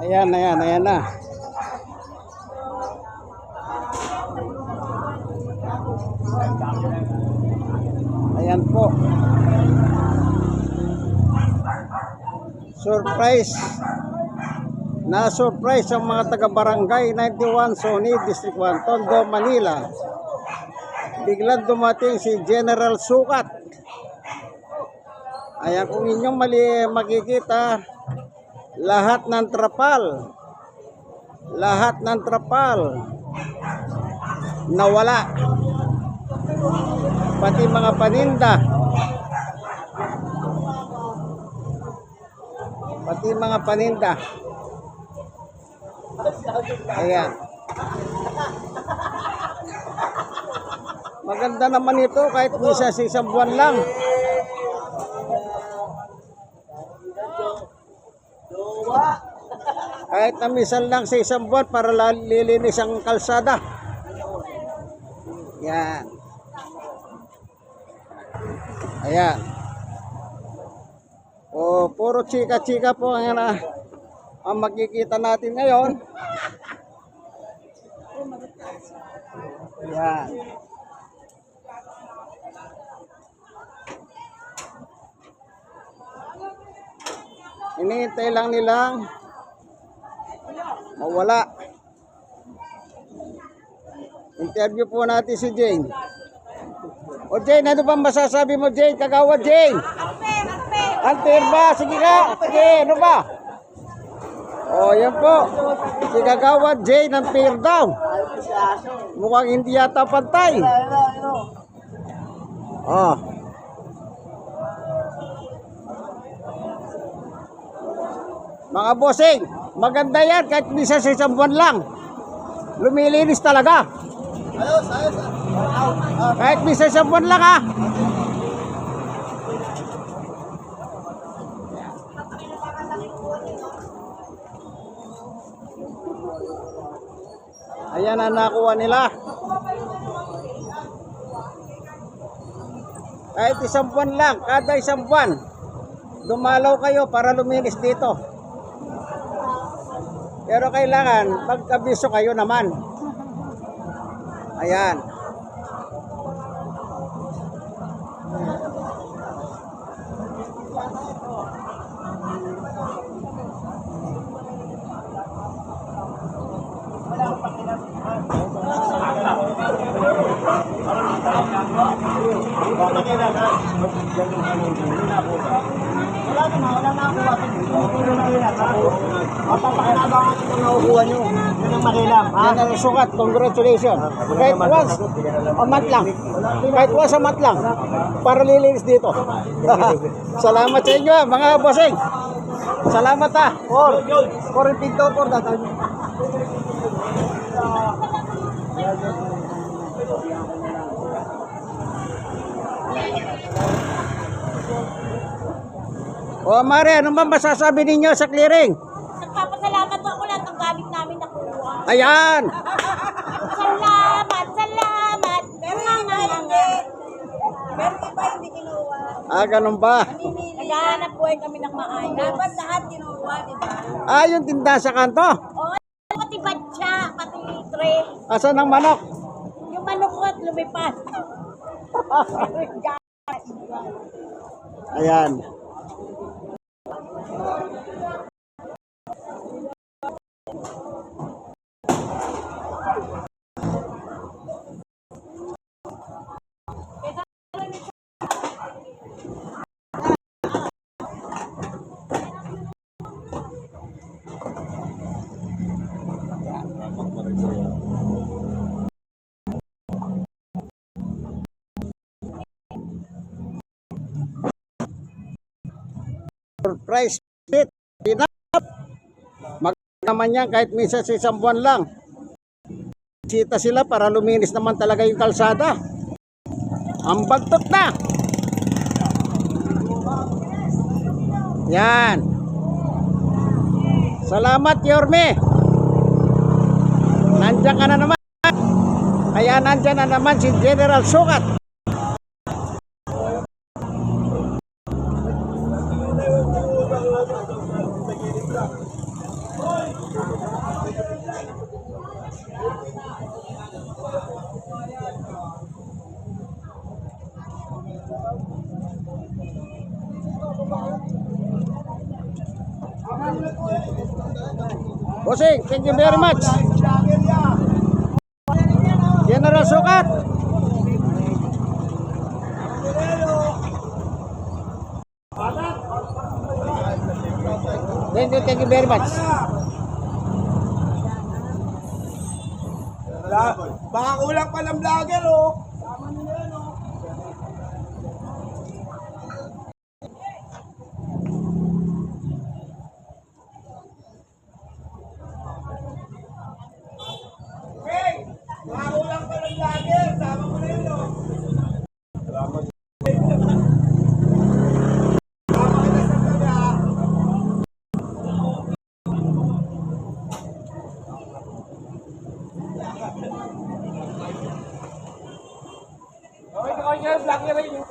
Ayan, ayan, ayan na. Ayan po. Surprise. Na-surprise ang mga taga-barangay 91 Sony, District 1, Tondo, Manila. Biglang dumating si General Sukat. Ayan, kung inyong makikita, lahat ng trapal nawala, pati mga paninda, ayan. Maganda naman ito kahit misa sa isang buwan lang. Kahit namisan lang sa isang buwan para lilinis ang kalsada. Yan. Ayan. O, puro chika-chika po ang makikita natin ngayon. Yan. Hinihintay lang nilang mawala. Interview po natin si Jane. O Jane, ano ba masasabi mo Jane? Kagawad Jane. Unfair ba? Sige ka. Sige, ano ba? O yan po. Si Kagawad Jane, unfair daw. Mukhang hindi yata pantay. Oh. Mga bossing, maganda yan kahit misa sa isang buwan lang. Lumilinis talaga. Kahit misa sa isang buwan lang ha. Ayan ang nakuha nila. Kahit isang buwan lang, kada isang buwan, dumalaw kayo para luminis dito. Pero kailangan pagkabiso kayo naman. Ayan. Wala na ako. Mapapakinabangan ito na nakukuha nyo. Yan ang makilam. Yan ang sukat. Congratulations. Kahit once a month lang. Kahit once a month lang. Para lilinis dito. Salamat sa inyo mga bossing. Salamat ha. For pinto for datan. O Mare, ano ba masasabi ninyo sa clearing? Nagpapasalamat ako lahat ng gamit namin nakuha. Ayan! Salamat, salamat. Pero iba hindi kinuha. Ah, ganun ba? Naghahanap buhay kami ng maayos. Dapat lahat kinuha, di ba? Ah, yung tinda sa kanto? Oo, pati batya, pati litre. Asan ang manok? Yung manukot, lumipad. Ayan. Surprise hit. Mag naman yan kahit minsan sa isang buwan lang. Sita sila para luminis naman talaga yung kalsada. Ang bagtot na. Yan. Salamat Yorme. Nandiyan ka na naman. Kaya nandiyan na naman si General Sukat. Bossing, thank you very much. General Sukat. Thank you very much. Baka kulang pa ng vlogger, oh. Hey! Baka kulang pa ng vlogger. Sama mo na yun, oh. Salamat. Sama kita sa tabi, ah. Okay, vlogger rin yun.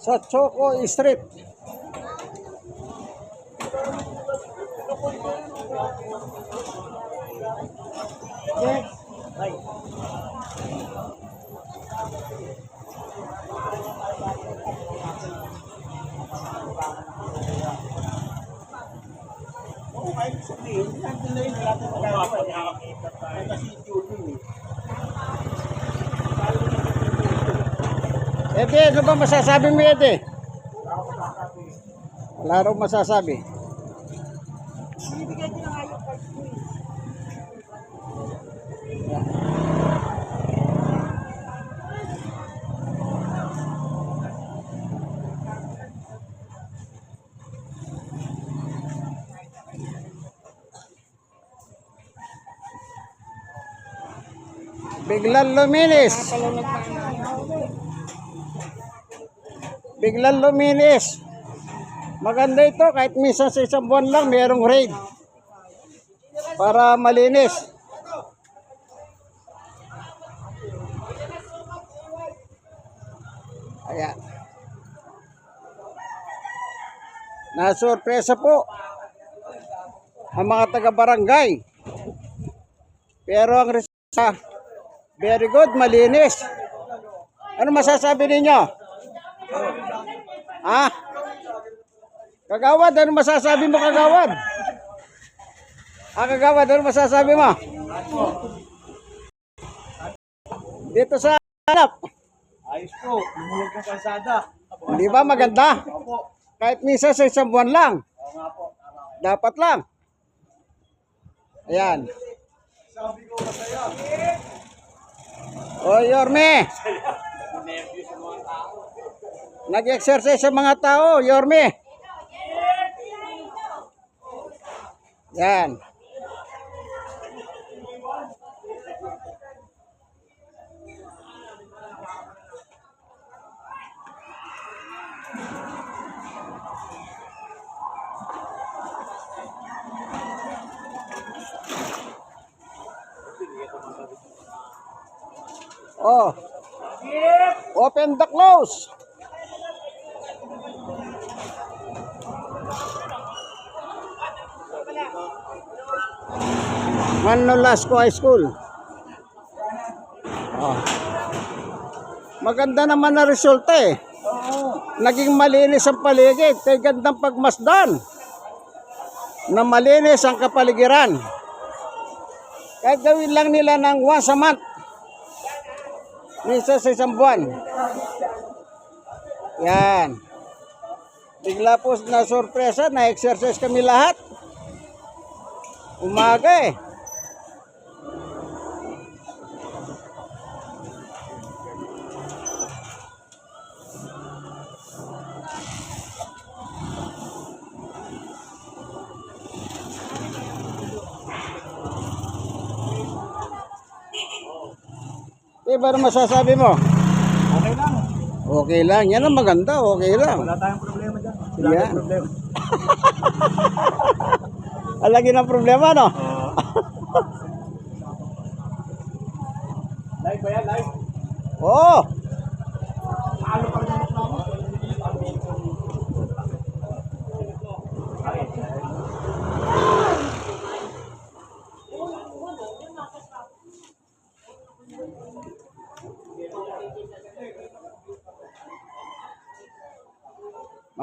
Sa Choco Street. Oo, kahit sabihin, nandun na yun, wala na magkakita. Kasi YouTube eh. Ede, ano ba masasabi mo, Ede? Wala raw masasabi. Binibigay ko na nga yung card ko eh. Biglang luminis. Biglang luminis. Maganda ito, kahit minsan sa isang buwan lang mayroong raid para malinis. Ayan. Nasurpresa po ang mga taga-barangay. Pero ang resulta, very good, malinis. Ano masasabi ninyo? Ha? Kagawad, ano masasabi mo, Kagawad? Kagawad, ano masasabi mo? Dito sa hanap. Ayos po, lumulog ng kalsada. Di ba maganda? Kahit minsan sa isang buwan lang. Oo nga po. Dapat lang. Ayan. Sabi ko masaya. O, Yorme. Nag-exercise sa mga tao, Yorme. Yan. Oh. Open the close. Manolasco High School. Oh. Maganda naman na resulta eh. Naging malinis ang paligid. Kaya gandang pagmasdan na malinis ang kapaligiran. Kahit gawin lang nila ng once a month. Minsan sa isang buwan. Yan. Bigla po na sorpresa, na-exercise kami lahat. Umaga eh. Diba ano masasabi mo? Okay lang. Okay lang. Yan ang maganda. Okay lang. Wala tayong problema dyan. Sila Yeah. may problema. Alagi ng problema, no? Live ba yan? Live? Oo. Ano pa rin naman?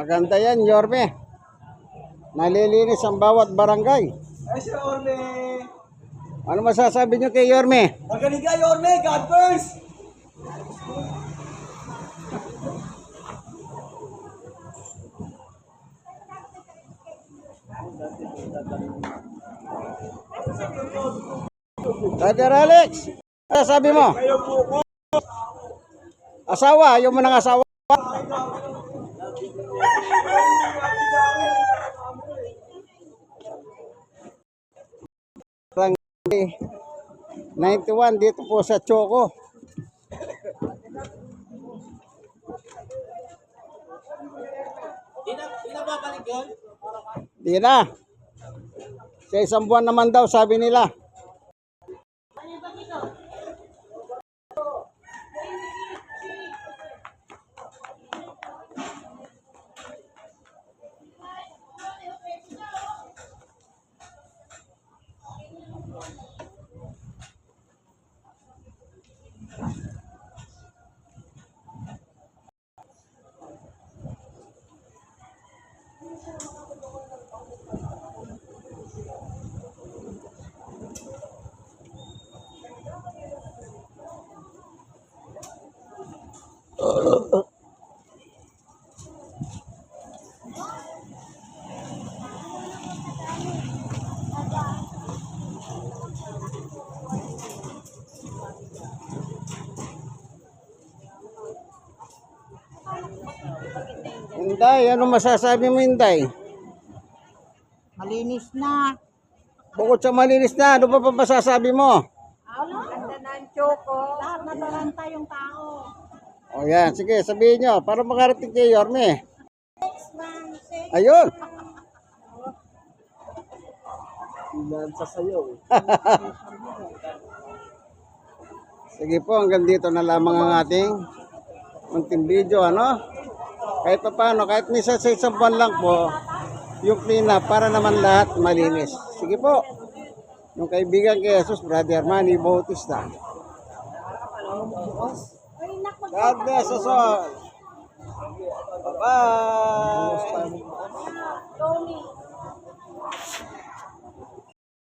Maganda yan, Yorme. Nalilinis ang bawat barangay. Ay, si Orme. Ano masasabi nyo kay Yorme? Magaling ka, Orme. God first. Brother Alex, ano sabi mo? Asawa, ayaw mo ng asawa? Barangay 91 dito po sa Choco. Di na babalik yun? Di na. Sa isang buwan naman daw, sabi nila. Inday, ano masasabi mo, Inday? Malinis na. Bukod sa malinis na, ano pa masasabi mo? Ano? Ganda na ang Choco. Lahat nataranta yung tao. O yan, sige, sabihin nyo, para makarating kay Yorme. Next one, say. Ayun. Sa sayo. Sige po, hanggang dito na lamang ang ating munting video, ano? Kahit pa paano, kahit minsan sa isang buwan lang po, yung clean up para naman lahat malinis. Sige po. Yung kaibigan kay Jesus, Brother Manny Bautista. God bless us all. Bye-bye. Tony.